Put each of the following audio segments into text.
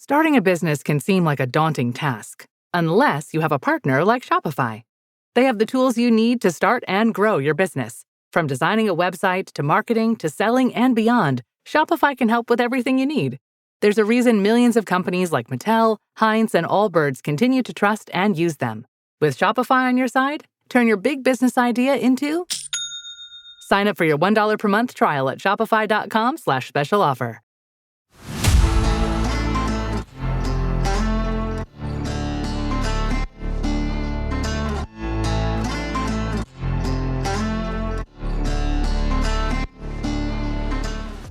Starting a business can seem like a daunting task, unless you have a partner like Shopify. They have the tools you need to start and grow your business. From designing a website to marketing to selling and beyond, Shopify can help with everything you need. There's a reason millions of companies like Mattel, Heinz, and Allbirds continue to trust and use them. With Shopify on your side, turn your big business idea into... Sign up for your $1 per month trial at shopify.com/special offer.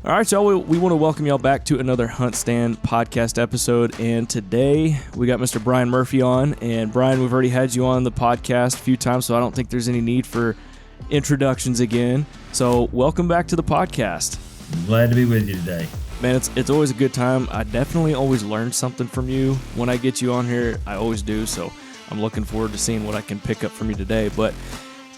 All right, y'all, we want to welcome y'all back to another HuntStand podcast episode, and today we got Mr. Brian Murphy on, and Brian, we've already had you on the podcast a few times, so I don't think there's any need for introductions again, so welcome back to the podcast. Glad to be with you today. Man, it's always a good time. I definitely always learn something from you when I get you on here. I always do, so I'm looking forward to seeing what I can pick up from you today, but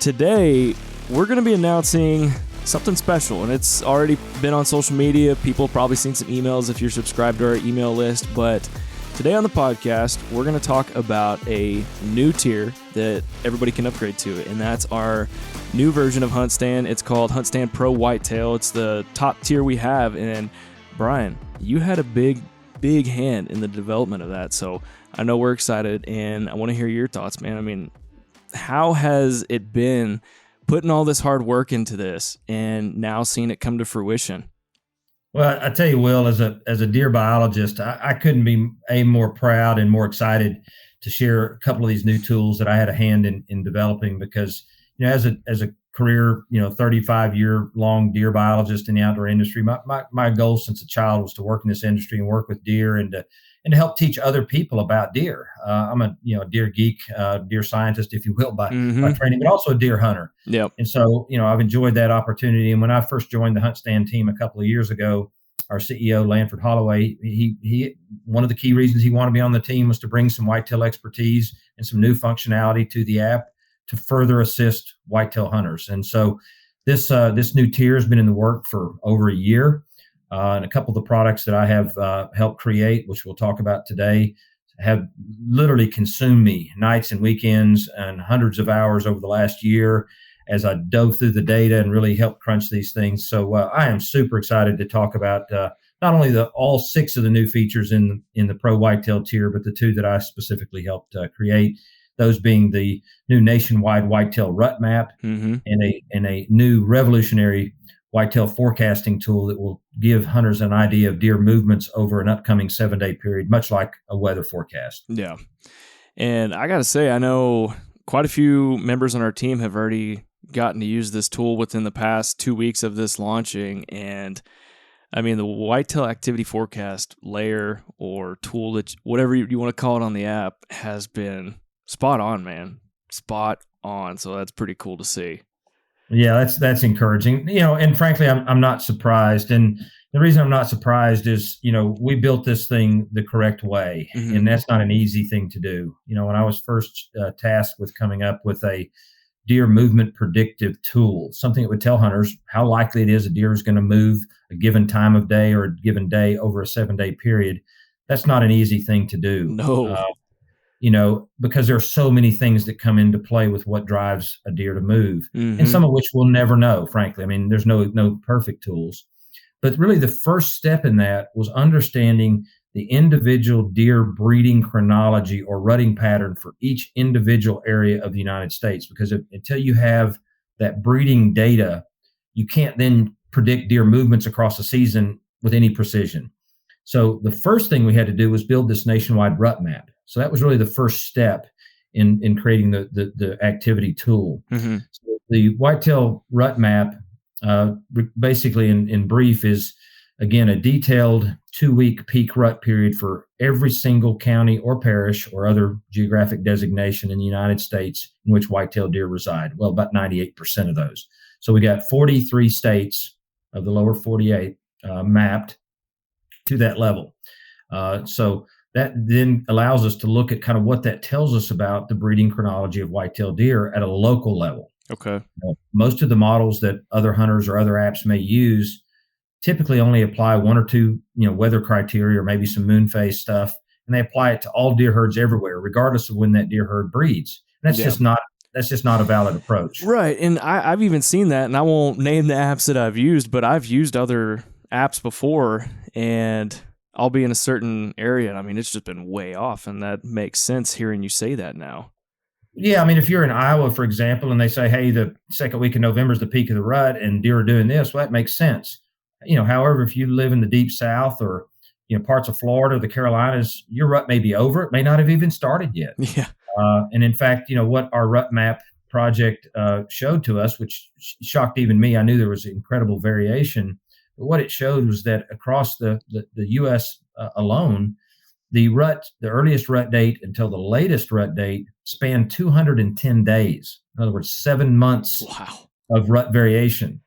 today we're going to be announcing something special, and it's already been on social media. People have probably seen some emails if you're subscribed to our email list, but today on the podcast, we're going to talk about a new tier that everybody can upgrade to, and that's our new version of HuntStand. It's called HuntStand Pro Whitetail. It's the top tier we have, and Brian, you had a big hand in the development of that, so I know we're excited, and I want to hear your thoughts, man. I mean, how has it been putting all this hard work into this and now seeing it come to fruition? Well, I tell you, Will, as a deer biologist, I couldn't be more proud and more excited to share a couple of these new tools that I had a hand in developing, because, you know, as a career, 35-year long deer biologist in the outdoor industry, my goal since a child was to work in this industry and work with deer and to help teach other people about deer. I'm a deer geek, deer scientist, if you will, by training, but also a deer hunter. Yep. And so, I've enjoyed that opportunity. And when I first joined the HuntStand team a couple of years ago, our CEO, Lanford Holloway, he one of the key reasons he wanted me on the team was to bring some whitetail expertise and some new functionality to the app to further assist whitetail hunters. And so this new tier has been in the work for over a year. And a couple of the products that I have helped create, which we'll talk about today, have literally consumed me nights and weekends and hundreds of hours over the last year as I dove through the data and really helped crunch these things. So I am super excited to talk about not only all 6 of the new features in the Pro Whitetail tier, but the 2 that I specifically helped create. Those being the new nationwide whitetail rut map and a new revolutionary whitetail forecasting tool that will give hunters an idea of deer movements over an upcoming 7-day period, much like a weather forecast. Yeah. And I got to say, I know quite a few members on our team have already gotten to use this tool within the past 2 weeks of this launching. And I mean, the whitetail activity forecast layer or tool, that whatever you want to call it on the app, has been spot on, man. Spot on. So that's pretty cool to see. Yeah, that's encouraging. And frankly, I'm not surprised. And the reason I'm not surprised is, we built this thing the correct way, and that's not an easy thing to do. When I was first tasked with coming up with a deer movement predictive tool, something that would tell hunters how likely it is a deer is going to move a given time of day or a given day over a 7-day period, that's not an easy thing to do. No. Because there are so many things that come into play with what drives a deer to move, and some of which we'll never know, frankly. I mean, there's no perfect tools. But really the first step in that was understanding the individual deer breeding chronology or rutting pattern for each individual area of the United States. Because until you have that breeding data, you can't then predict deer movements across a season with any precision. So the first thing we had to do was build this nationwide rut map. So that was really the first step in creating the activity tool. So the whitetail rut map, basically in brief, is, again, a detailed 2-week peak rut period for every single county or parish or other geographic designation in the United States in which whitetail deer reside. Well, about 98% of those. So we got 43 states of the lower 48 mapped to that level. So that then allows us to look at kind of what that tells us about the breeding chronology of whitetail deer at a local level. Okay. Most of the models that other hunters or other apps may use typically only apply one or two, weather criteria or maybe some moon phase stuff, and they apply it to all deer herds everywhere, regardless of when that deer herd breeds. And that's just not a valid approach. Right. And I've even seen that, and I won't name the apps that I've used, but I've used other apps before, and I'll be in a certain area, and I mean, it's just been way off, and that makes sense hearing you say that now. Yeah, I mean, if you're in Iowa, for example, and they say, hey, the second week of November is the peak of the rut and deer are doing this, well, that makes sense. However, if you live in the deep South or, parts of Florida, the Carolinas, your rut may be over. It may not have even started yet. Yeah. And in fact, what our rut map project showed to us, which shocked even me, I knew there was incredible variation. But what it showed was that across the U.S. Alone, the earliest rut date until the latest rut date spanned 210 days. In other words, 7 months of rut variation.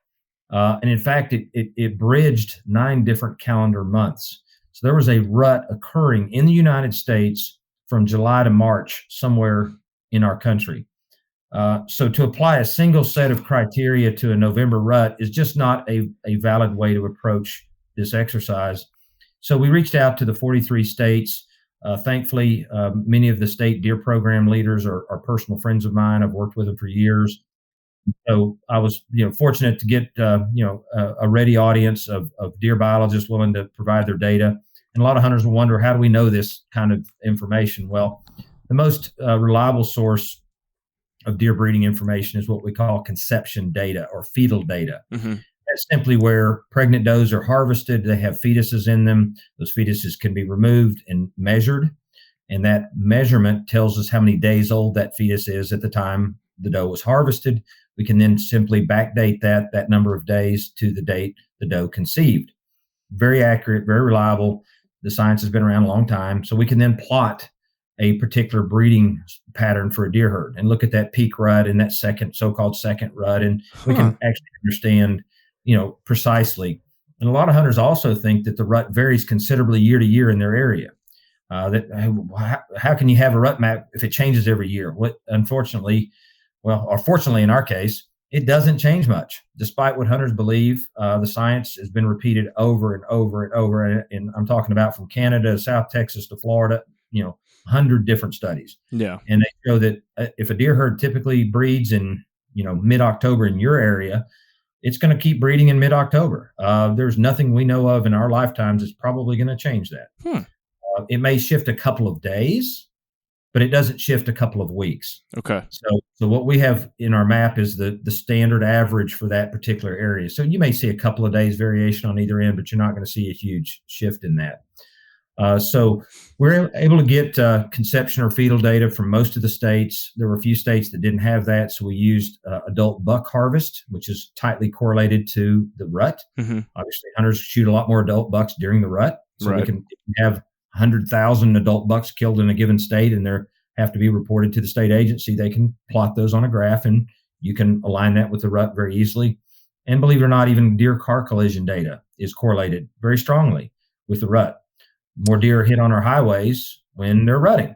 And in fact, it bridged 9 different calendar months. So there was a rut occurring in the United States from July to March somewhere in our country. So to apply a single set of criteria to a November rut is just not a valid way to approach this exercise. So we reached out to the 43 states. Thankfully, many of the state deer program leaders are personal friends of mine. I've worked with them for years. So I was, fortunate to get, a ready audience of deer biologists willing to provide their data. And a lot of hunters will wonder, how do we know this kind of information? Well, the most reliable source of deer breeding information is what we call conception data or fetal data. Mm-hmm. That's simply where pregnant does are harvested. They have fetuses in them. Those fetuses can be removed and measured. And that measurement tells us how many days old that fetus is at the time the doe was harvested. We can then simply backdate that number of days to the date the doe conceived. Very accurate, very reliable. The science has been around a long time. So we can then plot a particular breeding pattern for a deer herd and look at that peak rut and that so-called second rut. And we can actually understand, precisely. And a lot of hunters also think that the rut varies considerably year to year in their area. How can you have a rut map if it changes every year? Fortunately in our case, it doesn't change much. Despite what hunters believe, the science has been repeated over and over and over. And I'm talking about from Canada, South Texas to Florida, 100 different studies. Yeah. And they show that if a deer herd typically breeds in, mid-October in your area, it's going to keep breeding in mid-October. There's nothing we know of in our lifetimes that's probably going to change that. It may shift a couple of days, but it doesn't shift a couple of weeks. Okay. So what we have in our map is the standard average for that particular area. So you may see a couple of days variation on either end, but you're not going to see a huge shift in that. So we're able to get conception or fetal data from most of the states. There were a few states that didn't have that, so we used adult buck harvest, which is tightly correlated to the rut. Mm-hmm. Obviously, hunters shoot a lot more adult bucks during the rut, so we can have 100,000 adult bucks killed in a given state, and they have to be reported to the state agency. They can plot those on a graph, and you can align that with the rut very easily. And believe it or not, even deer car collision data is correlated very strongly with the rut. More deer hit on our highways when they're rutting.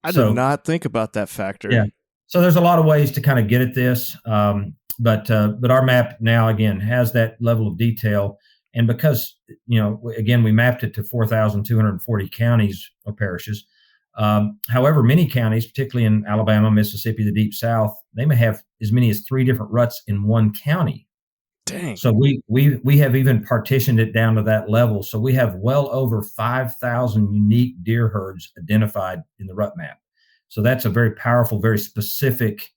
I did not think about that factor. Yeah. So there's a lot of ways to kind of get at this. But our map now, again, has that level of detail. And because, again, we mapped it to 4,240 counties or parishes. However, many counties, particularly in Alabama, Mississippi, the Deep South, they may have as many as 3 different ruts in one county. Dang. So we have even partitioned it down to that level. So we have well over 5,000 unique deer herds identified in the rut map. So that's a very powerful, very specific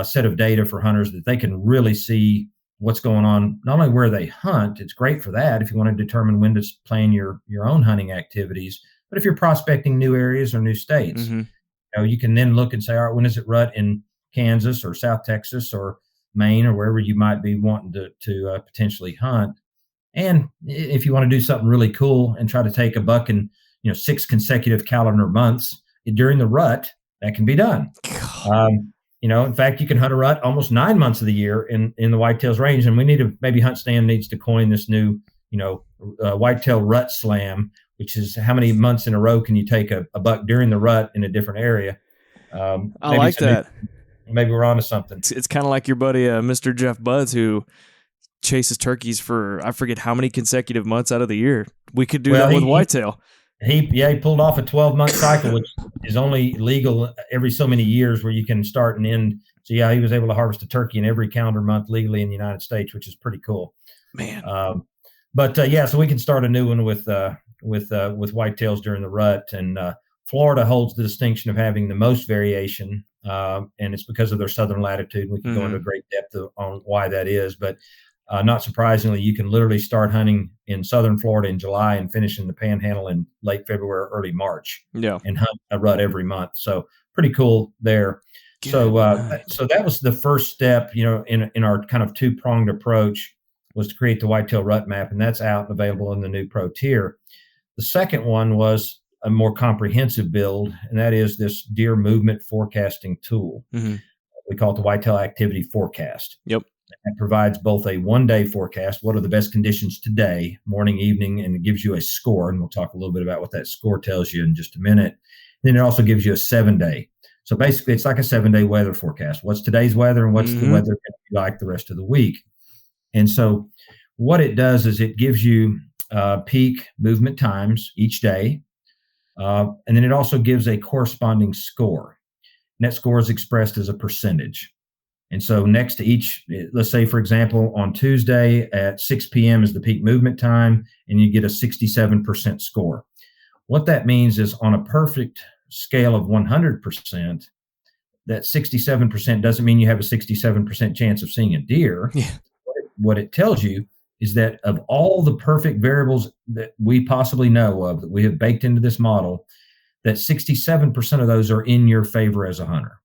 set of data for hunters that they can really see what's going on, not only where they hunt. It's great for that if you want to determine when to plan your own hunting activities. But if you're prospecting new areas or new states, mm-hmm. You can then look and say, all right, when is it rut in Kansas or South Texas or Maine or wherever you might be wanting to potentially hunt. And if you want to do something really cool and try to take a buck in 6 consecutive calendar months during the rut, that can be done. In fact, you can hunt a rut almost 9 months of the year in the whitetails range. And maybe HuntStand needs to coin this new whitetail rut slam, which is how many months in a row can you take a buck during the rut in a different area. I like that. Maybe we're onto something. It's kind of like your buddy, Mr. Jeff Buds, who chases turkeys for I forget how many consecutive months out of the year. We could do that with whitetail. He pulled off a 12-month cycle, which is only legal every so many years, where you can start and end. So he was able to harvest a turkey in every calendar month legally in the United States, which is pretty cool. Man. So we can start a new one with whitetails during the rut, and Florida holds the distinction of having the most variation, and it's because of their southern latitude. We can go into great depth on why that is, but not surprisingly, you can literally start hunting in southern Florida in July and finish in the Panhandle in late February, early March. Yeah, and hunt a rut every month. So pretty cool there. So that was the first step, in our kind of two-pronged approach, was to create the whitetail rut map, and that's out and available in the new Pro tier. The second one was a more comprehensive build, and that is this deer movement forecasting tool. We call it the Whitetail Activity Forecast. Yep. It provides both a one-day forecast, what are the best conditions today, morning, evening, and it gives you a score, and we'll talk a little bit about what that score tells you in just a minute. Then it also gives you a 7-day. So basically, it's like a 7-day weather forecast. What's today's weather, and what's the weather going to be like the rest of the week? And so what it does is it gives you peak movement times each day, and then it also gives a corresponding score. And that score is expressed as a percentage. And so next to each, let's say, for example, on Tuesday at 6 p.m. is the peak movement time, and you get a 67% score. What that means is, on a perfect scale of 100%, that 67% doesn't mean you have a 67% chance of seeing a deer. Yeah. What it tells you is that of all the perfect variables that we possibly know of, that we have baked into this model, that 67% of those are in your favor as a hunter.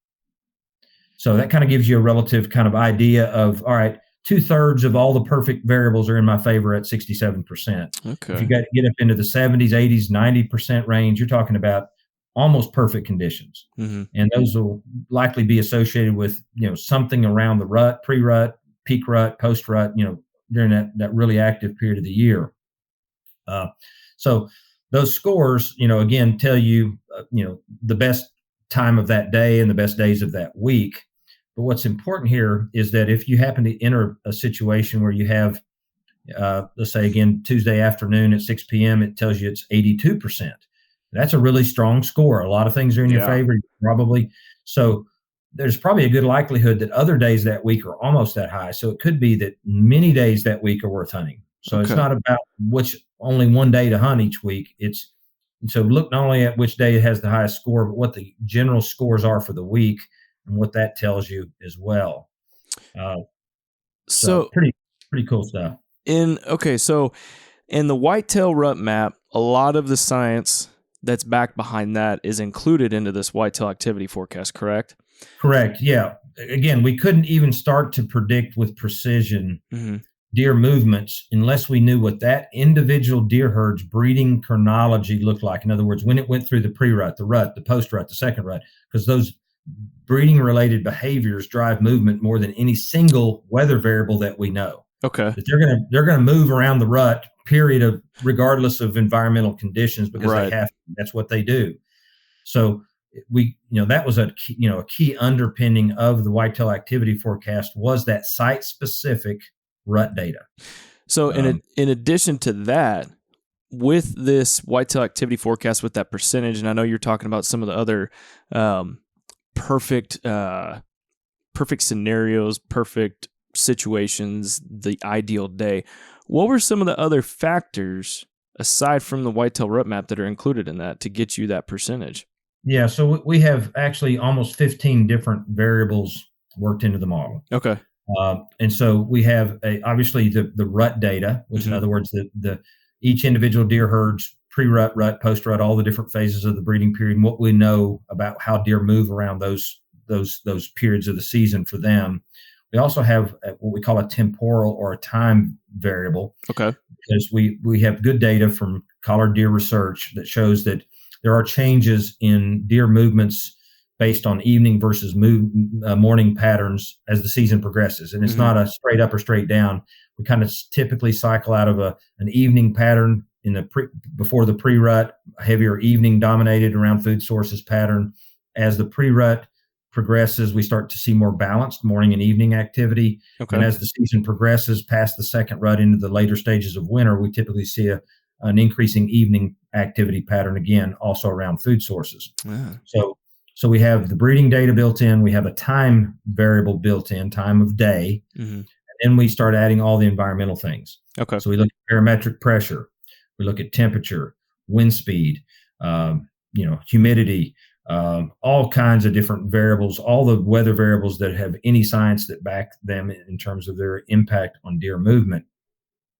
So that kind of gives you a relative kind of idea of, all right, 2/3 of all the perfect variables are in my favor at 67%. Okay. If you got to get up into the 70s, 80s, 90% range, you're talking about almost perfect conditions. And those will likely be associated with, something around the rut, pre-rut, peak rut, post-rut, during that really active period of the year. So those scores, again, tell you, the best time of that day and the best days of that week. But what's important here is that if you happen to enter a situation where you have, let's say, again, Tuesday afternoon at 6 p.m., it tells you it's 82%. That's a really strong score. A lot of things are in your favor, probably. So there's probably a good likelihood that other days that week are almost that high. So it could be that many days that week are worth hunting. So It's not about only one day to hunt each week. So look not only at which day it has the highest score, but what the general scores are for the week and what that tells you as well. So pretty cool stuff. So in the whitetail rut map, a lot of the science that's back behind that is included into this whitetail activity forecast, correct? Correct. Yeah. Again, we couldn't even start to predict with precision deer movements unless we knew what that individual deer herd's breeding chronology looked like. In other words, when it went through the pre-rut, the rut, the post-rut, the second rut, because those breeding-related behaviors drive movement more than any single weather variable that we know. Okay. But they're gonna move around the rut period regardless of environmental conditions, because they have to. That's what they do. So that was a key underpinning of the whitetail activity forecast, was that site-specific rut data. So in addition to that, with this whitetail activity forecast, with that percentage, and I know you're talking about some of the other perfect scenarios, perfect situations, the ideal day. What were some of the other factors aside from the whitetail rut map that are included in that to get you that percentage? Yeah, so we have actually almost 15 different variables worked into the model. Okay. And so we have obviously the rut data, which in other words, the each individual deer herd's pre-rut, rut, post-rut, all the different phases of the breeding period, and what we know about how deer move around those periods of the season for them. We also have what we call a temporal or a time variable. Okay. Because we have good data from collared deer research that shows that there are changes in deer movements based on evening versus morning patterns as the season progresses. And it's not a straight up or straight down. We kind of typically cycle out of an evening pattern before the pre-rut, heavier evening dominated around food sources pattern. As the pre-rut progresses, we start to see more balanced morning and evening activity. Okay. And as the season progresses past the second rut into the later stages of winter, we typically see an increasing evening activity pattern again, also around food sources. Yeah. So we have the breeding data built in. We have a time variable built in, time of day. And then we start adding all the environmental things. Okay. So we look at barometric pressure. We look at temperature, wind speed, humidity, all kinds of different variables, all the weather variables that have any science that back them in terms of their impact on deer movement.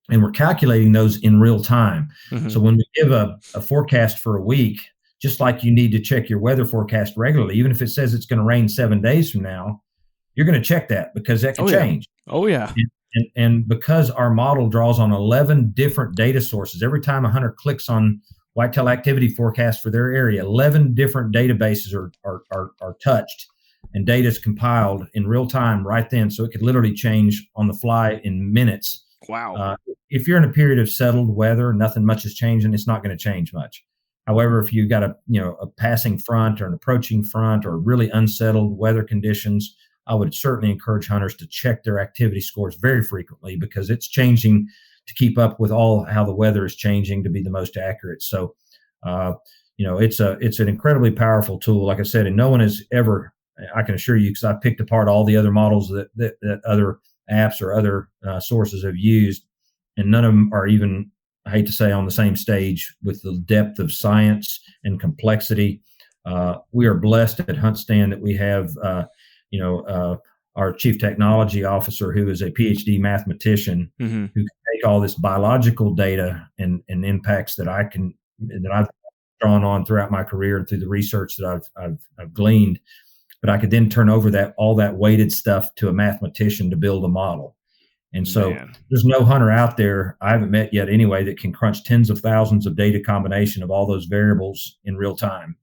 And we're calculating those in real time. So when we give a forecast for a week, just like you need to check your weather forecast regularly, even if it says it's going to rain 7 days from now, you're going to check that because that can change. Oh, yeah. And because our model draws on 11 different data sources, every time a hunter clicks on whitetail activity forecast for their area, 11 different databases are touched, and data is compiled in real time right then. So it could literally change on the fly in minutes. Wow. If you're in a period of settled weather, nothing much is changing, it's not going to change much. However, if you got a passing front or an approaching front or really unsettled weather conditions, I would certainly encourage hunters to check their activity scores very frequently because it's changing to keep up with how the weather is changing to be the most accurate. So, it's an incredibly powerful tool. Like I said, and no one has ever, I can assure you, because I picked apart all the other models that other apps or other sources have used, and none of them are even, I hate to say, on the same stage with the depth of science and complexity. We are blessed at HuntStand that we have, our chief technology officer, who is a PhD mathematician, who can take all this biological data and impacts that I've drawn on throughout my career and through the research that I've gleaned. But I could then turn over all that weighted stuff to a mathematician to build a model. And so there's no hunter out there I haven't met yet anyway that can crunch tens of thousands of data combination of all those variables in real time.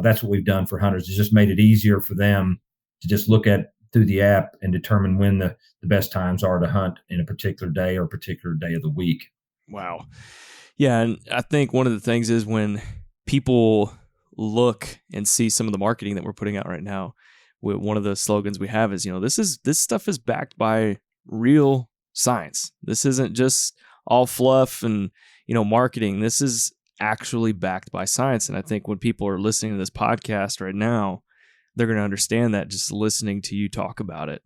That's what we've done for hunters. It's just made it easier for them to just look at through the app and determine when the best times are to hunt in a particular day or a particular day of the week. Wow. Yeah. And I think one of the things is when people look and see some of the marketing that we're putting out right now, one of the slogans we have is, this stuff is backed by real science. This isn't just all fluff and, marketing. This is actually backed by science. And I think when people are listening to this podcast right now, they're going to understand that just listening to you talk about it.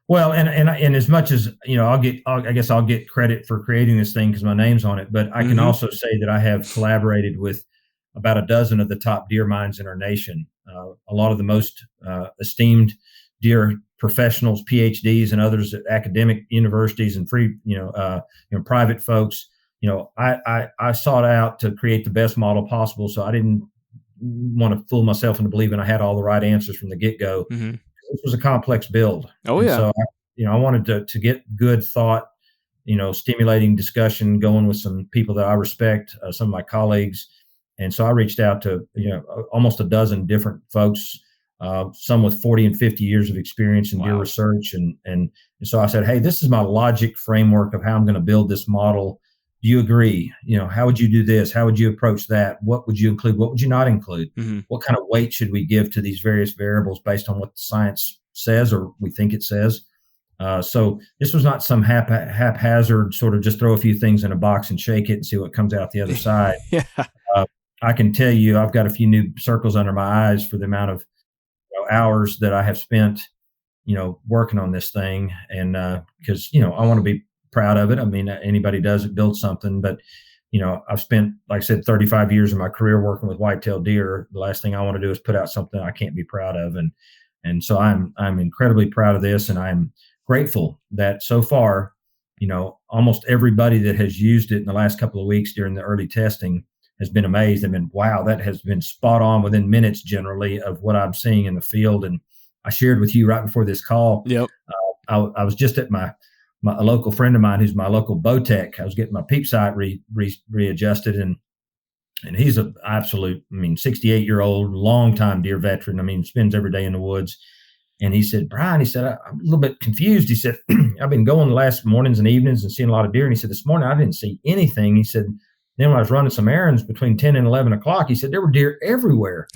Well, and as much as, I guess I'll get credit for creating this thing because my name's on it, but I can also say that I have collaborated with about a dozen of the top deer minds in our nation. A lot of the most esteemed deer professionals, PhDs, and others at academic universities and free, private folks. I sought out to create the best model possible, so I didn't want to fool myself into believing I had all the right answers from the get-go. This was a complex build. Oh, yeah. So, I wanted to get good thought, stimulating discussion going with some people that I respect, some of my colleagues. And so I reached out to, almost a dozen different folks, some with 40 and 50 years of experience in deer research. And so I said, hey, this is my logic framework of how I'm going to build this model. Do you agree? How would you do this? How would you approach that? What would you include? What would you not include? What kind of weight should we give to these various variables based on what the science says or we think it says? So this was not some haphazard sort of just throw a few things in a box and shake it and see what comes out the other side. I can tell you I've got a few new circles under my eyes for the amount of hours that I have spent, working on this thing. And because, I want to be proud of it. I mean, anybody does it, build something, but I've spent, like I said, 35 years of my career working with whitetail deer. The last thing I want to do is put out something I can't be proud of. And so I'm incredibly proud of this. And I'm grateful that so far, almost everybody that has used it in the last couple of weeks during the early testing has been amazed. They've been, wow, that has been spot on within minutes generally of what I'm seeing in the field. And I shared with you right before this call. Yep. I was just at a local friend of mine who's my local bow tech. I was getting my peep sight readjusted, and he's an absolute, 68-year-old, longtime deer veteran. Spends every day in the woods. And he said, Brian, I'm a little bit confused. He said, I've been going the last mornings and evenings and seeing a lot of deer. And he said, this morning I didn't see anything. He said, then when I was running some errands between 10 and 11 o'clock, he said, there were deer everywhere.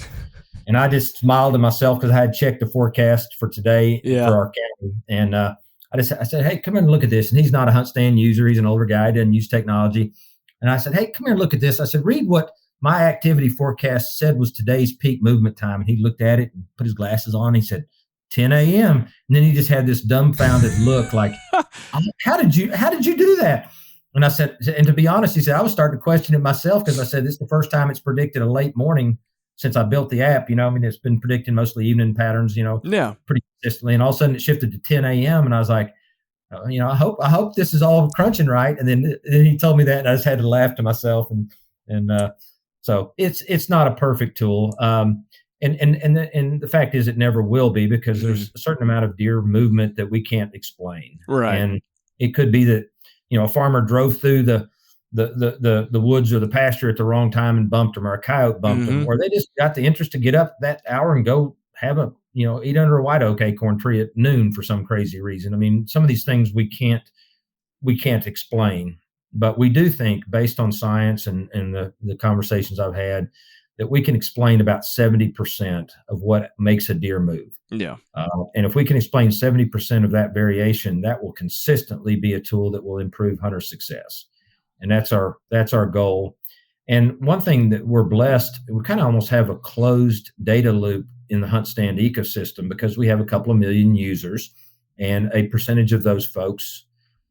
And I just smiled to myself because I had checked the forecast for today for our county. And I said, hey, come here and look at this. And he's not a HuntStand user. He's an older guy, doesn't use technology. And I said, hey, come here and look at this. I said, read what my activity forecast said was today's peak movement time. And he looked at it and put his glasses on. And he said, 10 a.m. And then he just had this dumbfounded look like, how did you do that? And I said, and to be honest, he said, I was starting to question it myself because I said, this is the first time it's predicted a late morning since I built the app. It's been predicting mostly evening patterns, pretty consistently. And all of a sudden it shifted to 10 a.m. And I was like, I hope this is all crunching right. And then he told me that, and I just had to laugh to myself. And so it's not a perfect tool. And the fact is, it never will be, because there's a certain amount of deer movement that we can't explain. Right. And it could be that, a farmer drove through the woods or the pasture at the wrong time and bumped them, or a coyote bumped them, or they just got the interest to get up that hour and go have eat under a white oak acorn tree at noon for some crazy reason. I mean, some of these things we can't explain, but we do think, based on science and the conversations I've had, that we can explain about 70% of what makes a deer move. Yeah. And if we can explain 70% of that variation, that will consistently be a tool that will improve hunter success. And that's our goal. And one thing that we're blessed, we kind of almost have a closed data loop in the HuntStand ecosystem, because we have a couple of million users, and a percentage of those folks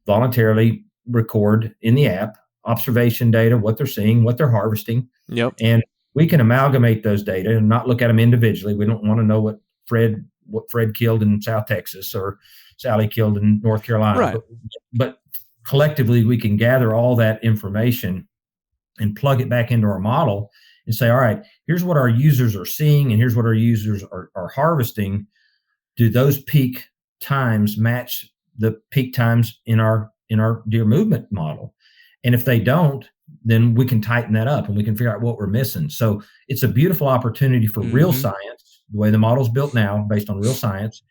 voluntarily record in the app observation data, what they're seeing, what they're harvesting. Yep. And we can amalgamate those data and not look at them individually. We don't want to know what Fred killed in South Texas or Sally killed in North Carolina. Right. But collectively, we can gather all that information and plug it back into our model and say, all right, here's what our users are seeing, and here's what our users are harvesting. Do those peak times match the peak times in our deer movement model? And if they don't, then we can tighten that up and we can figure out what we're missing. So it's a beautiful opportunity for real science, the way the model's built now, based on real science,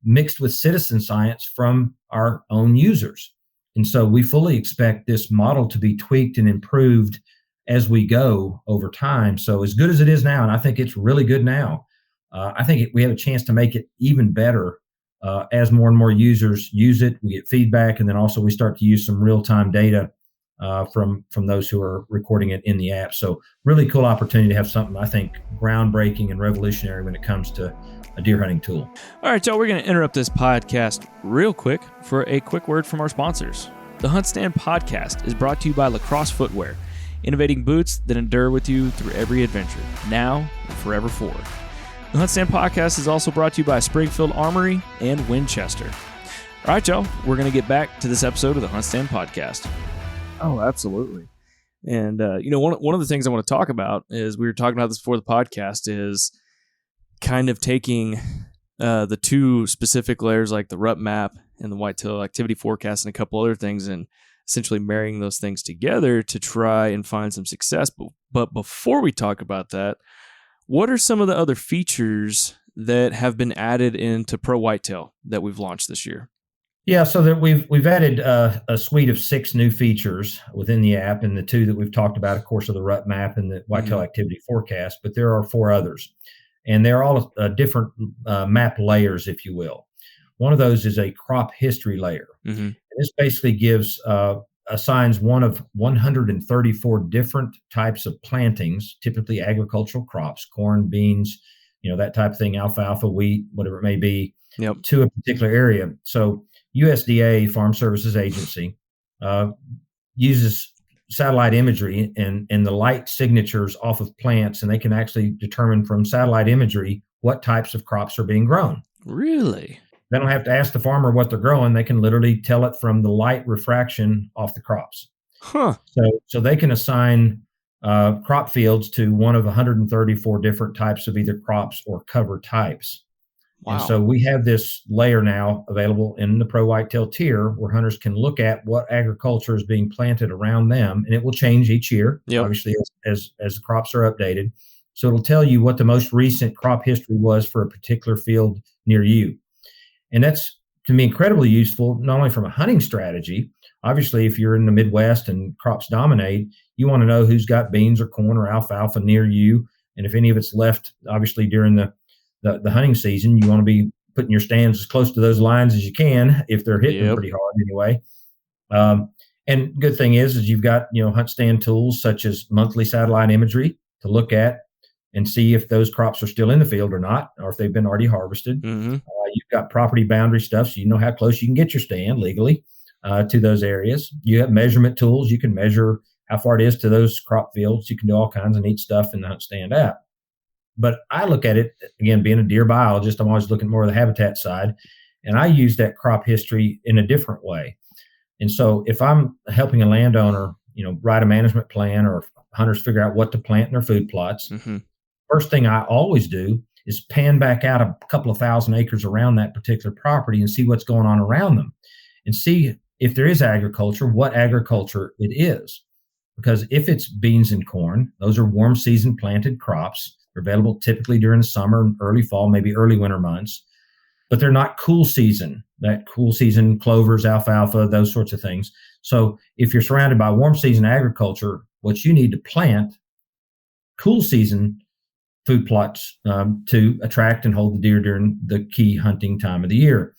mixed with citizen science from our own users. And so we fully expect this model to be tweaked and improved as we go over time. So as good as it is now, and I think it's really good now, I think we have a chance to make it even better as more and more users use it. We get feedback, and then also we start to use some real-time data from those who are recording it in the app. So really cool opportunity to have something, I think, groundbreaking and revolutionary when it comes to a deer hunting tool. All right, y'all, we're going to interrupt this podcast real quick for a quick word from our sponsors. The HuntStand podcast is brought to you by Lacrosse Footwear, innovating boots that endure with you through every adventure, now and forever forward. The HuntStand podcast is also brought to you by Springfield Armory and Winchester. All right, y'all, we're going to get back to this episode of the HuntStand podcast. Oh, absolutely. And, one of the things I want to talk about is, we were talking about this before the podcast, is kind of taking the two specific layers, like the rut map and the whitetail activity forecast and a couple other things, and essentially marrying those things together to try and find some success. But before we talk about that, what are some of the other features that have been added into Pro Whitetail that we've launched this year? Yeah, so that we've added a suite of 6 new features within the app, and the 2 that we've talked about, of course, are the rut map and the whitetail activity forecast, but there are 4 others, and they're all different map layers, if you will. One of those is a crop history layer. And this basically assigns one of 134 different types of plantings, typically agricultural crops, corn, beans, that type of thing, alfalfa, wheat, whatever it may be, to a particular area. So USDA, Farm Services Agency, uses satellite imagery and the light signatures off of plants, and they can actually determine from satellite imagery what types of crops are being grown. Really? They don't have to ask the farmer what they're growing. They can literally tell it from the light refraction off the crops. Huh. So they can assign crop fields to one of 134 different types of either crops or cover types. Wow. And so we have this layer now available in the Pro Whitetail tier, where hunters can look at what agriculture is being planted around them, and it will change each year, obviously, as the crops are updated. So it'll tell you what the most recent crop history was for a particular field near you. And that's, to me, incredibly useful, not only from a hunting strategy. Obviously, if you're in the Midwest and crops dominate, you want to know who's got beans or corn or alfalfa near you. And if any of it's left, obviously during the hunting season, you want to be putting your stands as close to those lines as you can if they're hitting them pretty hard anyway. And good thing is you've got, HuntStand tools such as monthly satellite imagery to look at and see if those crops are still in the field or not, or if they've been already harvested. You've got property boundary stuff, so you know how close you can get your stand legally to those areas. You have measurement tools. You can measure how far it is to those crop fields. You can do all kinds of neat stuff in the HuntStand app. But I look at it, again, being a deer biologist, I'm always looking more at the habitat side, and I use that crop history in a different way. And so if I'm helping a landowner, write a management plan, or hunters figure out what to plant in their food plots, first thing I always do is pan back out a couple of thousand acres around that particular property and see what's going on around them and see if there is agriculture, what agriculture it is. Because if it's beans and corn, those are warm season planted crops. They're available typically during the summer, early fall, maybe early winter months, but they're not cool season. That cool season clovers, alfalfa, those sorts of things. So if you're surrounded by warm season agriculture, what you need to plant cool season food plots to attract and hold the deer during the key hunting time of the year.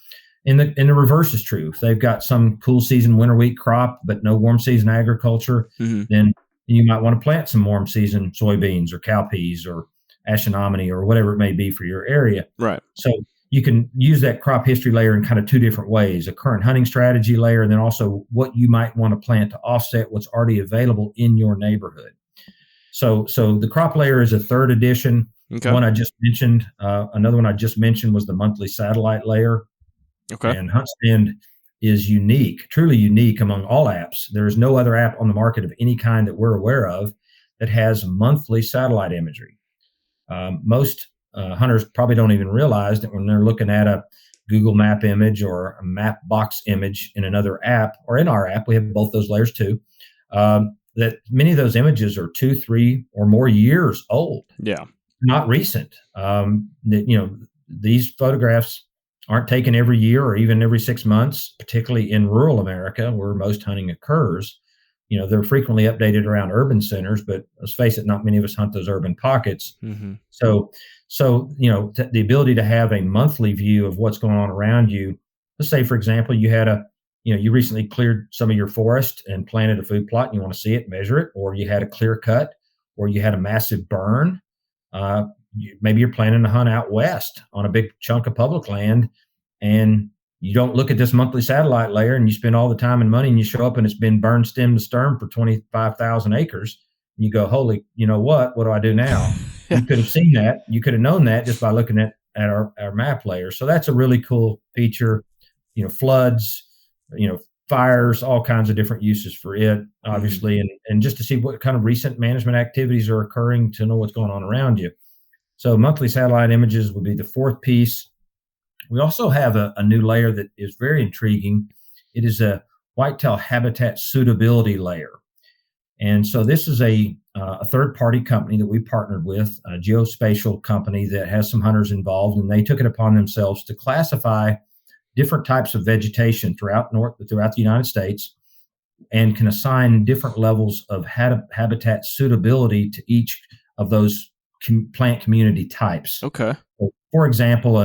And the reverse is true. If they've got some cool season winter wheat crop, but no warm season agriculture, then you might want to plant some warm season soybeans or cowpeas or ashenominy or whatever it may be for your area. Right. So you can use that crop history layer in kind of two different ways: a current hunting strategy layer, and then also what you might want to plant to offset what's already available in your neighborhood. So the crop layer is a third edition. Okay. One I just mentioned. Another one I just mentioned was the monthly satellite layer. Okay. And HuntStand is unique, truly unique among all apps. There is no other app on the market of any kind that we're aware of that has monthly satellite imagery. Most hunters probably don't even realize that when they're looking at a Google Map image or a map box image in another app, or in our app, we have both those layers too, that many of those images are 2, 3, or more years old. Yeah. Not recent. These photographs aren't taken every year or even every 6 months, particularly in rural America where most hunting occurs. They're frequently updated around urban centers, but let's face it, not many of us hunt those urban pockets. So the ability to have a monthly view of what's going on around you. Let's say, for example, you recently cleared some of your forest and planted a food plot and you want to see it, measure it, or you had a clear cut, or you had a massive burn. Maybe you're planning to hunt out west on a big chunk of public land, and you don't look at this monthly satellite layer, and you spend all the time and money, and you show up and it's been burned stem to stern for 25,000 acres. And you go, holy, what do I do now? You could have seen that. You could have known that just by looking at our map layer. So that's a really cool feature. Floods, fires, all kinds of different uses for it, obviously, and just to see what kind of recent management activities are occurring to know what's going on around you. So monthly satellite images would be the fourth piece. We also have a new layer that is very intriguing. It is a whitetail habitat suitability layer. And so this is a third-party company that we partnered with, a geospatial company that has some hunters involved, and they took it upon themselves to classify different types of vegetation throughout the United States, and can assign different levels of habitat suitability to each of those plant community types. Okay. So, for example,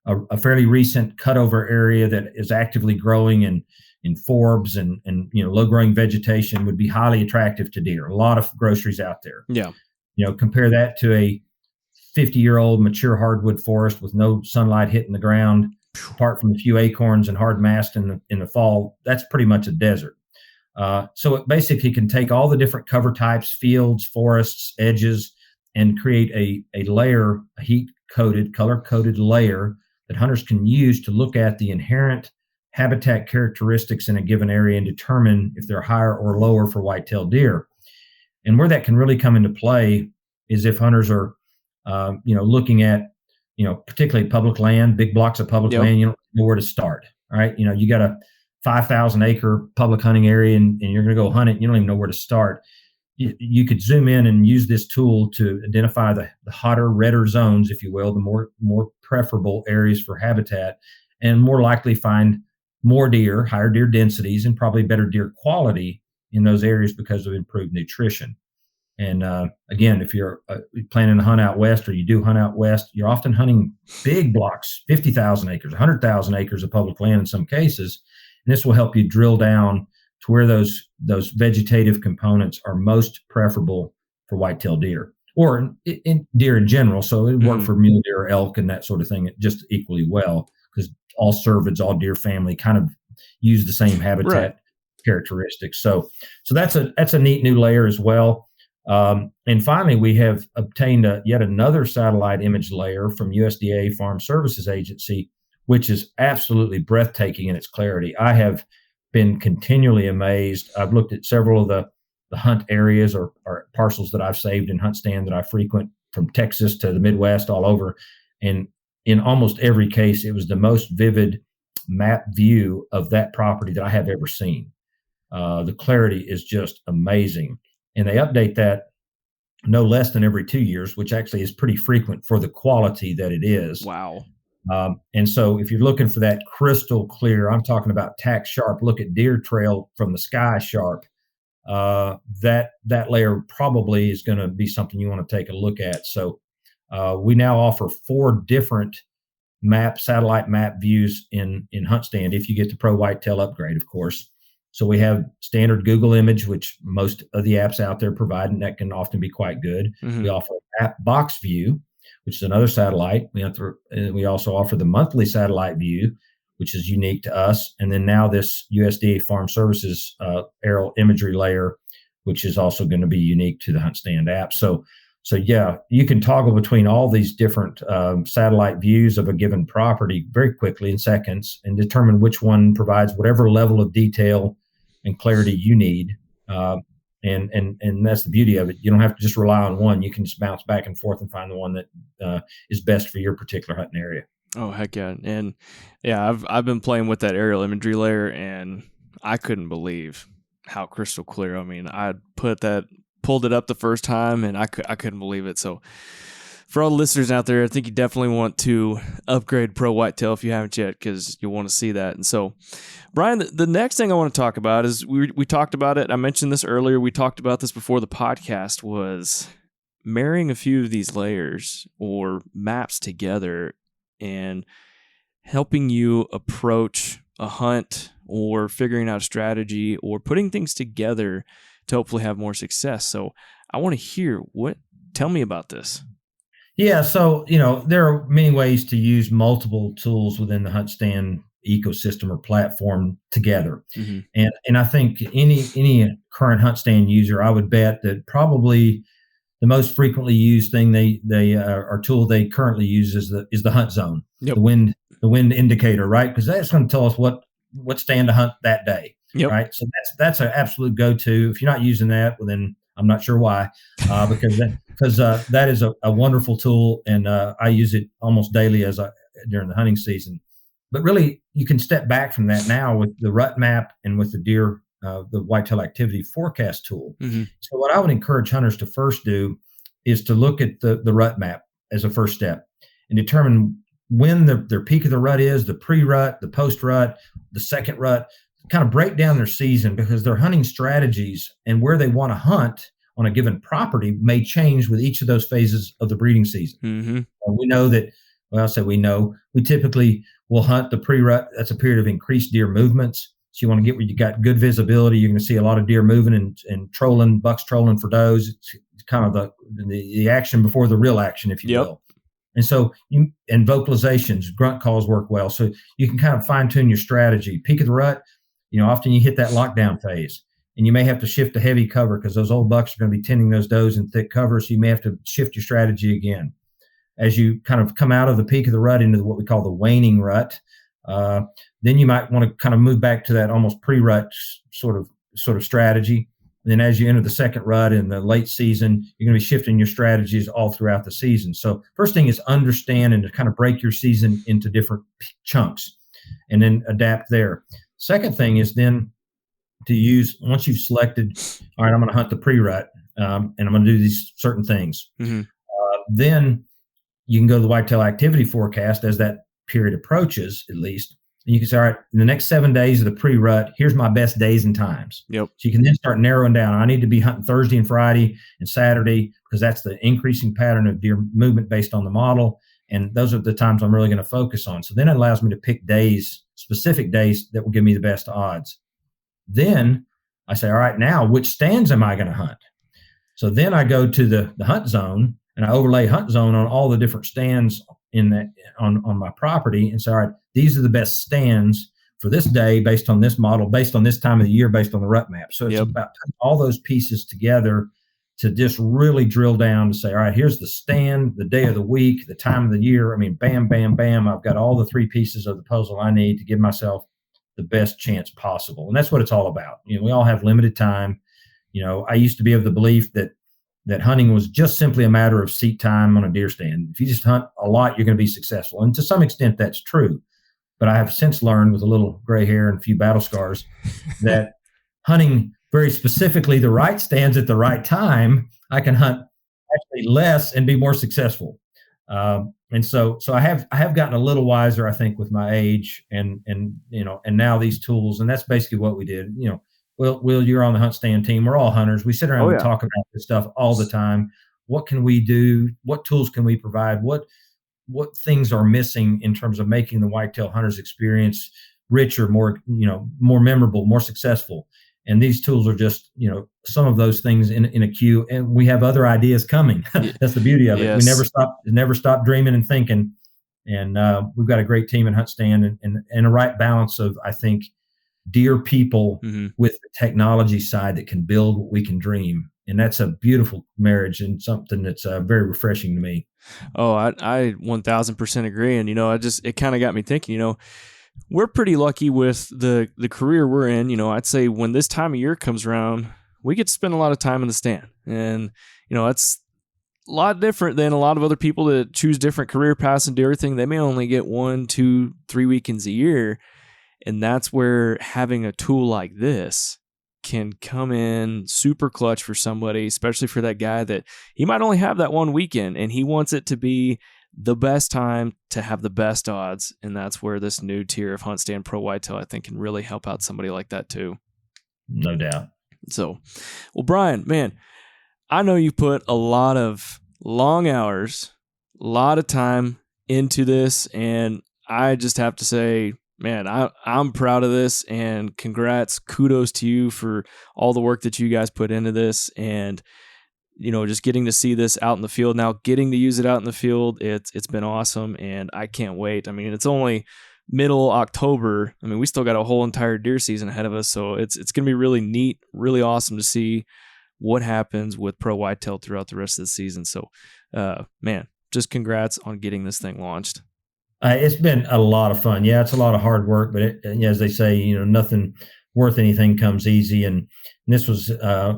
a fairly recent cutover area that is actively growing in forbs and low growing vegetation would be highly attractive to deer. A lot of groceries out there. Yeah. Compare that to a 50-year-old mature hardwood forest with no sunlight hitting the ground, apart from a few acorns and hard mast in the fall. That's pretty much a desert. So it basically can take all the different cover types, fields, forests, edges, and create a layer, a heat-coated, color-coded layer that hunters can use to look at the inherent habitat characteristics in a given area and determine if they're higher or lower for whitetail deer. And where that can really come into play is if hunters are, looking at, particularly public land, big blocks of public land, you don't know where to start. All right. You got a 5,000 acre public hunting area and you're going to go hunt it. And you don't even know where to start. You could zoom in and use this tool to identify the hotter, redder zones, if you will, the more preferable areas for habitat, and more likely find more deer, higher deer densities, and probably better deer quality in those areas because of improved nutrition. And again, if you're planning to hunt out west, or you do hunt out west, you're often hunting big blocks, 50,000 acres, 100,000 acres of public land in some cases. And this will help you drill down to where those vegetative components are most preferable for whitetail deer, or in deer in general. So it would work for mule deer, elk, and that sort of thing just equally well, because all cervids, all deer family kind of use the same habitat characteristics. So that's a neat new layer as well. And finally, we have obtained yet another satellite image layer from USDA Farm Services Agency, which is absolutely breathtaking in its clarity. I have been continually amazed. I've looked at several of the hunt areas or parcels that I've saved in HuntStand that I frequent, from Texas to the Midwest, all over. And in almost every case, it was the most vivid map view of that property that I have ever seen. The clarity is just amazing. And they update that no less than every 2 years, which actually is pretty frequent for the quality that it is. Wow. And so if you're looking for that crystal clear, I'm talking about tack sharp, look at deer trail from the sky sharp, that layer probably is going to be something you want to take a look at. So we now offer 4 different satellite map views in HuntStand, if you get the Pro Whitetail upgrade, of course. So we have standard Google image, which most of the apps out there provide, and that can often be quite good. We offer app box view, which is another satellite. We also offer the monthly satellite view, which is unique to us. And then now this USDA Farm Services aerial imagery layer, which is also going to be unique to the HuntStand app. So yeah, you can toggle between all these different satellite views of a given property very quickly in seconds, and determine which one provides whatever level of detail and clarity you need. And that's the beauty of it. You don't have to just rely on one. You can just bounce back and forth and find the one that is best for your particular hunting area. Oh, heck yeah. And yeah, I've been playing with that aerial imagery layer, and I couldn't believe how crystal clear. I mean, I pulled it up the first time, and I couldn't believe it. So for all the listeners out there, I think you definitely want to upgrade Pro Whitetail if you haven't yet, because you'll want to see that. And so, Brian, the next thing I want to talk about is we talked about it. I mentioned this earlier. We talked about this before the podcast, was marrying a few of these layers or maps together and helping you approach a hunt, or figuring out a strategy, or putting things together to hopefully have more success. So I want to hear tell me about this. Yeah. So, there are many ways to use multiple tools within the HuntStand ecosystem or platform together. And I think any current HuntStand user, I would bet that probably the most frequently used thing or tool they currently use is the hunt zone, the wind indicator, right? Because that's going to tell us what stand to hunt that day. Right. So that's an absolute go-to. If you're not using that, well, then I'm not sure why, because that is a wonderful tool, and I use it almost daily during the hunting season. But really, you can step back from that now with the rut map and with the whitetail activity forecast tool. So what I would encourage hunters to first do is to look at the rut map as a first step and determine when their peak of the rut is, the pre-rut, the post-rut, the second rut. Kind of break down their season, because their hunting strategies and where they want to hunt on a given property may change with each of those phases of the breeding season. We know that, we typically will hunt the pre-rut. That's a period of increased deer movements. So you want to get where you got good visibility. You're going to see a lot of deer moving and trolling, bucks trolling for does. It's kind of the action before the real action, if you will. And so, and vocalizations, grunt calls work well. So you can kind of fine tune your strategy. Peak of the rut, often you hit that lockdown phase, and you may have to shift to heavy cover because those old bucks are going to be tending those does in thick cover. So you may have to shift your strategy again. As you kind of come out of the peak of the rut into what we call the waning rut, then you might want to kind of move back to that almost pre-rut sort of strategy. And then as you enter the second rut in the late season, you're going to be shifting your strategies all throughout the season. So first thing is understand and to kind of break your season into different chunks and then adapt there. Second thing is then to use, once you've selected, all right, I'm going to hunt the pre-rut, and I'm going to do these certain things. Then you can go to the whitetail activity forecast as that period approaches, at least, And you can say, all right, in the next 7 days of the pre-rut, here's my best days and times. Yep. So you can then start narrowing down. I need to be hunting Thursday and Friday and Saturday because that's the increasing pattern of deer movement based on the model. And those are the times I'm really going to focus on. So then it allows me to pick days, specific days that will give me the best odds. Then I say, all right, now which stands am I going to hunt? So then I go to the hunt zone and I overlay hunt zone on all the different stands in that on my property and say, all right, these are the best stands for this day based on this model, based on this time of the year, based on the rut map. So it's about putting all those pieces together to just really drill down to say, all right, here's the stand, the day of the week, the time of the year. I mean, bam, bam, bam. I've got all the three pieces of the puzzle I need to give myself the best chance possible. And that's what it's all about. We all have limited time. I used to be of the belief that hunting was just simply a matter of seat time on a deer stand. If you just hunt a lot, you're going to be successful. And to some extent, that's true. But I have since learned with a little gray hair and a few battle scars that hunting very specifically the right stands at the right time, I can hunt actually less and be more successful. And so I have gotten a little wiser, I think, with my age and now these tools. And that's basically what we did. Will, you're on the HuntStand team. We're all hunters. We sit around and talk about this stuff all the time. What can we do? What tools can we provide? What things are missing in terms of making the whitetail hunter's experience richer, more memorable, more successful? And these tools are just, some of those things in a queue. And we have other ideas coming. That's the beauty of it. Yes. We never stop dreaming and thinking. And we've got a great team in HuntStand and a right balance of, I think, dear people with the technology side that can build what we can dream. And that's a beautiful marriage and something that's very refreshing to me. Oh, I 1000% agree. And, it kind of got me thinking, we're pretty lucky with the career we're in. I'd say when this time of year comes around, we get to spend a lot of time in the stand. And, it's a lot different than a lot of other people that choose different career paths and do everything. They may only get 1, 2, 3 weekends a year. And that's where having a tool like this can come in super clutch for somebody, especially for that guy that he might only have that one weekend and he wants it to be the best time to have the best odds. And that's where this new tier of HuntStand Pro Whitetail, I think, can really help out somebody like that too. No doubt. So, well, Brian, man, I know you put a lot of long hours, a lot of time into this, and I just have to say, man, I'm proud of this, and congrats, kudos to you for all the work that you guys put into this, and just getting to see this out in the field now, getting to use it out in the field, it's been awesome, and I can't wait. I mean, it's only middle October. I mean, we still got a whole entire deer season ahead of us, so it's going to be really neat, really awesome to see what happens with Pro Whitetail throughout the rest of the season. So, man, just congrats on getting this thing launched. It's been a lot of fun. Yeah, it's a lot of hard work, but as they say, nothing worth anything comes easy. And this was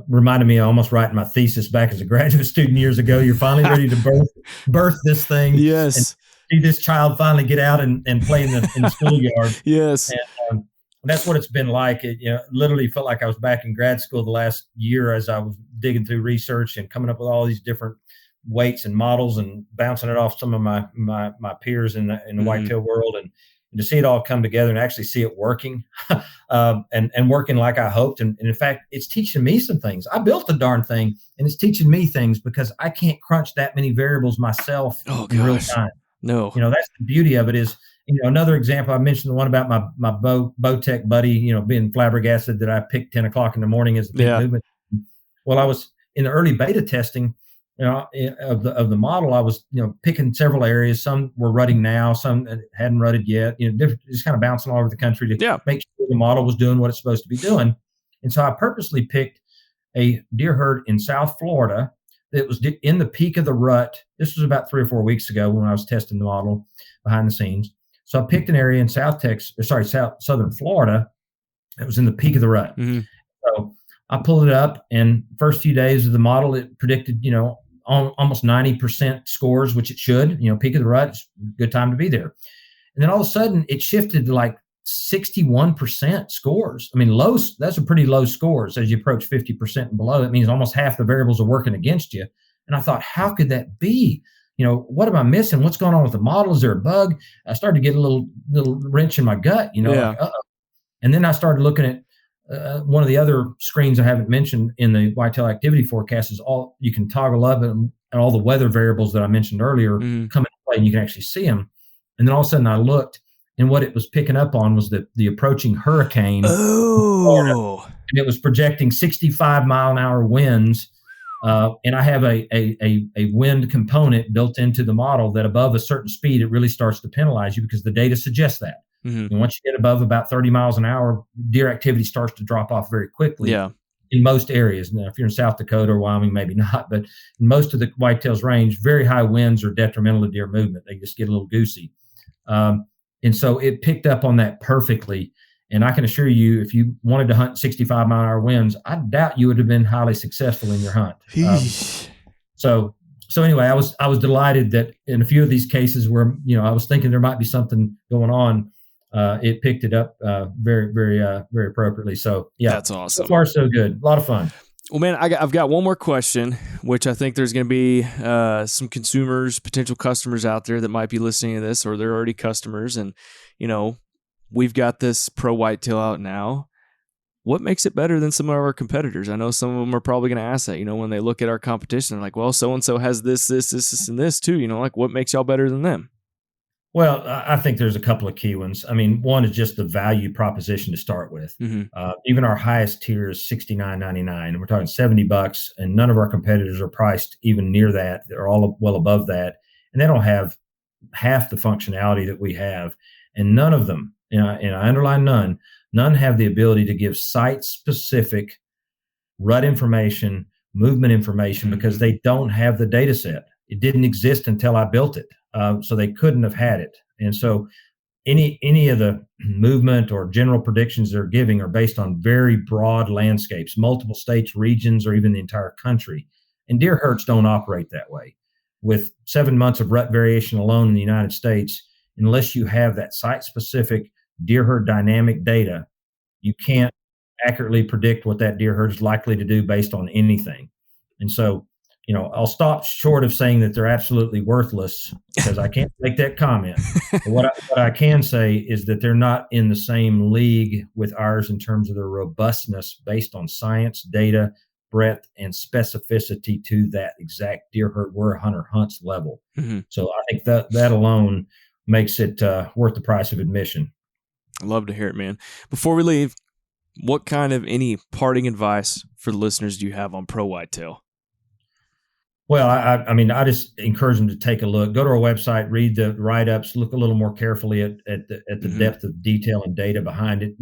reminded me of almost writing my thesis back as a graduate student years ago. You're finally ready to birth this thing. Yes. And see this child finally get out and play in the schoolyard. Yes. And that's what it's been like. It literally felt like I was back in grad school the last year as I was digging through research and coming up with all these different weights and models and bouncing it off some of my peers in the whitetail world, and to see it all come together and actually see it working and working like I hoped. And in fact, it's teaching me some things. I built the darn thing and it's teaching me things because I can't crunch that many variables myself in real time. No, that's the beauty of it is, another example, I mentioned the one about my bow tech buddy, being flabbergasted that I picked 10 o'clock in the morning as the movement. Well, I was in the early beta testing of the model. I was, picking several areas. Some were rutting now, some hadn't rutted yet, just kind of bouncing all over the country to make sure the model was doing what it's supposed to be doing. And so I purposely picked a deer herd in South Florida that was in the peak of the rut. This was about 3 or 4 weeks ago when I was testing the model behind the scenes. So I picked an area in southern Florida that was in the peak of the rut. Mm-hmm. So I pulled it up, and first few days of the model, it predicted, almost 90% scores, which it should. Peak of the rut, it's a good time to be there. And then all of a sudden, it shifted to like 61% scores. I mean, low. That's a pretty low scores as you approach 50% and below. That means almost half the variables are working against you. And I thought, how could that be? what am I missing? What's going on with the model? Is there a bug? I started to get a little wrench in my gut, like, uh-oh. And then I started looking at one of the other screens I haven't mentioned in the whitetail activity forecast is all you can toggle up, and all the weather variables that I mentioned earlier come into play, and you can actually see them. And then all of a sudden I looked, and what it was picking up on was the approaching hurricane. Oh. And it was projecting 65 mile an hour winds. And I have a wind component built into the model that above a certain speed, it really starts to penalize you because the data suggests that. And once you get above about 30 miles an hour, deer activity starts to drop off very quickly. In most areas. Now, if you're in South Dakota or Wyoming, maybe not, but in most of the whitetails range, very high winds are detrimental to deer movement. They just get a little goosey. And so it picked up on that perfectly. And I can assure you, if you wanted to hunt 65 mile an hour winds, I doubt you would have been highly successful in your hunt. So anyway, I was delighted that in a few of these cases where, I was thinking there might be something going on, it picked it up very, very, very appropriately. So yeah, that's awesome. So far, so good. A lot of fun. Well, man, I've got one more question, which I think there's going to be some consumers, potential customers out there that might be listening to this, or they're already customers. And, we've got this Pro Whitetail out now. What makes it better than some of our competitors? I know some of them are probably going to ask that, when they look at our competition, they're like, well, so-and-so has this, and this too, like what makes y'all better than them? Well, I think there's a couple of key ones. I mean, one is just the value proposition to start with. Even our highest tier is $69.99, and we're talking $70, and none of our competitors are priced even near that. They're all well above that, and they don't have half the functionality that we have, and none of them, and I underline none have the ability to give site-specific rut information, movement information, because they don't have the data set. It didn't exist until I built it. So they couldn't have had it. And so any of the movement or general predictions they're giving are based on very broad landscapes, multiple states, regions, or even the entire country. And deer herds don't operate that way. With 7 months of rut variation alone in the United States, unless you have that site-specific deer herd dynamic data, you can't accurately predict what that deer herd is likely to do based on anything. And so, I'll stop short of saying that they're absolutely worthless because I can't make that comment. But what I can say is that they're not in the same league with ours in terms of their robustness based on science, data, breadth, and specificity to that exact deer herd where a hunter hunts level. So I think that alone makes it worth the price of admission. I love to hear it, man. Before we leave, what kind of any parting advice for the listeners do you have on Pro Whitetail? Well, I just encourage them to take a look. Go to our website, read the write-ups, look a little more carefully at the depth of detail and data behind it.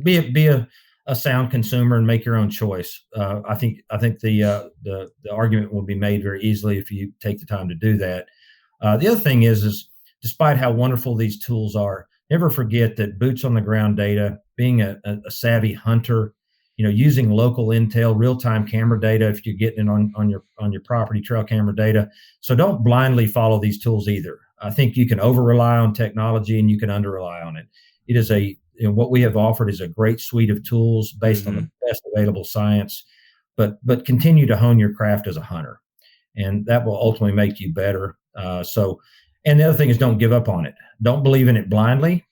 Be a sound consumer and make your own choice. I think the argument will be made very easily if you take the time to do that. The other thing is despite how wonderful these tools are, never forget that boots on the ground data, being a savvy hunter, using local intel, real-time camera data, if you're getting it on your property, trail camera data. So don't blindly follow these tools either. I think you can over-rely on technology and you can under-rely on it. It is what we have offered is a great suite of tools based on the best available science, but continue to hone your craft as a hunter. And that will ultimately make you better. And the other thing is don't give up on it. Don't believe in it blindly.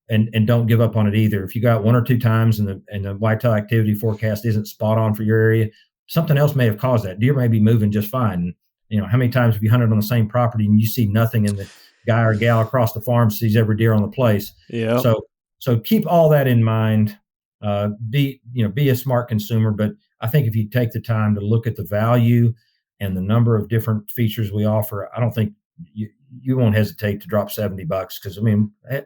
And don't give up on it either. If you got one or two times and the whitetail activity forecast isn't spot on for your area, something else may have caused that. Deer may be moving just fine. How many times have you hunted on the same property and you see nothing and the guy or gal across the farm sees every deer on the place? Yeah. So keep all that in mind. Be a smart consumer. But I think if you take the time to look at the value and the number of different features we offer, I don't think you won't hesitate to drop $70 because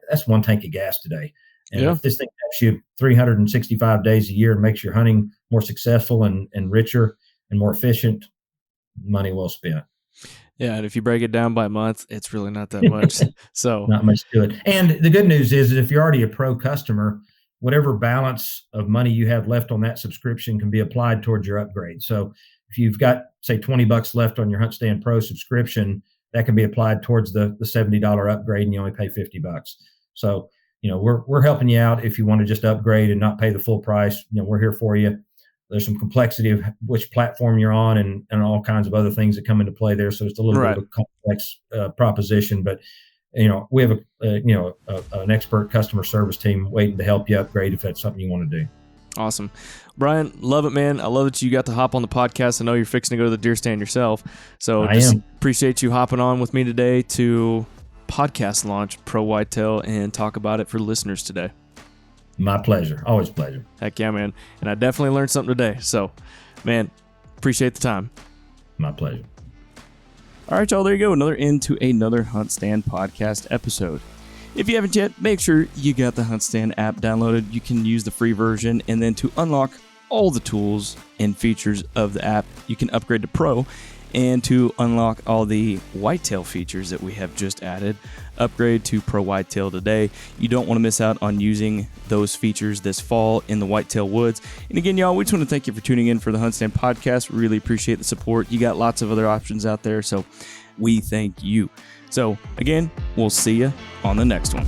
that's one tank of gas today. And if this thing helps you 365 days a year and makes your hunting more successful and richer and more efficient, money well spent. Yeah, and if you break it down by month, it's really not that much. So not much to it. And the good news is if you're already a pro customer, whatever balance of money you have left on that subscription can be applied towards your upgrade. So if you've got, say, $20 left on your HuntStand Pro subscription, that can be applied towards the $70 upgrade, and you only pay $50. So, we're helping you out if you want to just upgrade and not pay the full price. We're here for you. there's some complexity of which platform you're on and all kinds of other things that come into play there. So it's a little bit of a complex proposition, but we have an expert customer service team waiting to help you upgrade if that's something you want to do. Awesome. Brian, love it, man. I love that you got to hop on the podcast. I know you're fixing to go to the deer stand yourself. So appreciate you hopping on with me today to podcast launch Pro Whitetail and talk about it for listeners today. My pleasure. Always a pleasure. Heck yeah, man. And I definitely learned something today. So, man, appreciate the time. My pleasure. All right, y'all, there you go. Another HuntStand podcast episode. If you haven't yet, make sure you got the HuntStand app downloaded. You can use the free version, and then to unlock all the tools and features of the app, you can upgrade to Pro. And to unlock all the whitetail features that we have just added, upgrade to Pro Whitetail today. You don't want to miss out on using those features this fall in the whitetail woods. And again, y'all, we just want to thank you for tuning in for the HuntStand podcast. Really appreciate the support. You got lots of other options out there, so we thank you. So again, we'll see you on the next one.